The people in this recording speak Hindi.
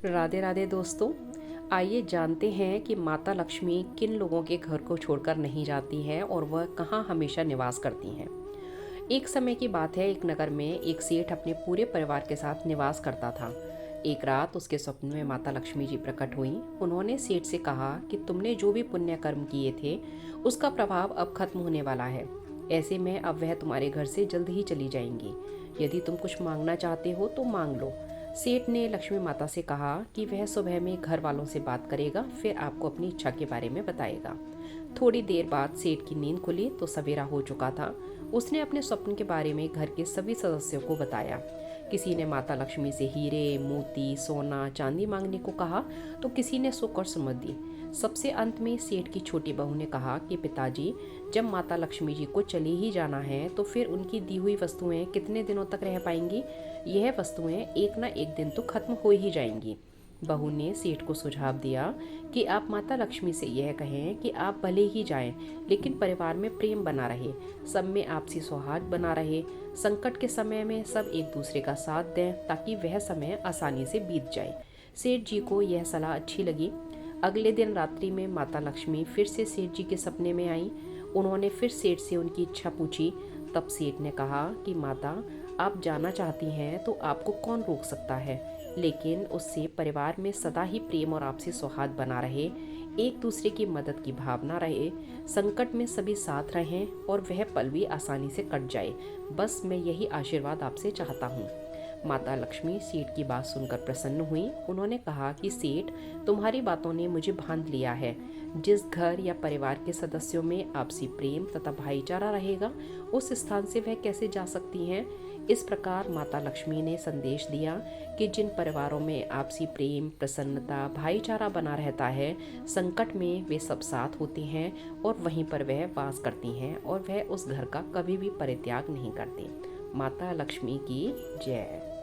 राधे राधे दोस्तों। आइए जानते हैं कि माता लक्ष्मी किन लोगों के घर को छोड़कर नहीं जाती हैं और वह कहाँ हमेशा निवास करती हैं। एक समय की बात है, एक नगर में एक सेठ अपने पूरे परिवार के साथ निवास करता था। एक रात उसके स्वप्न में माता लक्ष्मी जी प्रकट हुई। उन्होंने सेठ से कहा कि तुमने जो भी पुण्य कर्म किए थे उसका प्रभाव अब खत्म होने वाला है। ऐसे में अब वह तुम्हारे घर से जल्द ही चली जाएंगी। यदि तुम कुछ मांगना चाहते हो तो मांग लो। सेठ ने लक्ष्मी माता से कहा कि वह सुबह में घर वालों से बात करेगा, फिर आपको अपनी इच्छा के बारे में बताएगा। थोड़ी देर बाद सेठ की नींद खुली तो सवेरा हो चुका था। उसने अपने स्वप्न के बारे में घर के सभी सदस्यों को बताया। किसी ने माता लक्ष्मी से हीरे, मोती, सोना, चांदी मांगने को कहा तो किसी ने सुख और समृद्धि। सबसे अंत में सेठ की छोटी बहू ने कहा कि पिताजी, जब माता लक्ष्मी जी को चले ही जाना है तो फिर उनकी दी हुई वस्तुएं कितने दिनों तक रह पाएंगी। यह वस्तुएं एक ना एक दिन तो खत्म हो ही जाएंगी। बहू ने सेठ को सुझाव दिया कि आप माता लक्ष्मी से यह कहें कि आप भले ही जाएं, लेकिन परिवार में प्रेम बना रहे, सब में आपसी सौहार्द बना रहे। संकट के समय में सब एक दूसरे का साथ दें ताकि वह समय आसानी से बीत जाए। सेठ जी को यह सलाह अच्छी लगी। अगले दिन रात्रि में माता लक्ष्मी फिर से सेठ जी के सपने में आई। उन्होंने फिर सेठ से उनकी इच्छा पूछी। तब सेठ ने कहा कि माता, आप जाना चाहती हैं तो आपको कौन रोक सकता है, लेकिन उससे परिवार में सदा ही प्रेम और आपसी सौहार्द बना रहे, एक दूसरे की मदद की भावना रहे, संकट में सभी साथ रहें और वह पल भी आसानी से कट जाए। बस मैं यही आशीर्वाद आपसे चाहता हूँ। माता लक्ष्मी सेठ की बात सुनकर प्रसन्न हुई। उन्होंने कहा कि सेठ, तुम्हारी बातों ने मुझे बांध लिया है। जिस घर या परिवार के सदस्यों में आपसी प्रेम तथा भाईचारा रहेगा, उस स्थान से वह कैसे जा सकती हैं। इस प्रकार माता लक्ष्मी ने संदेश दिया कि जिन परिवारों में आपसी प्रेम, प्रसन्नता, भाईचारा बना रहता है, संकट में वे सब साथ होते हैं और वहीं पर वह वास करती हैं और वह उस घर का कभी भी परित्याग नहीं करती। माता लक्ष्मी की जय।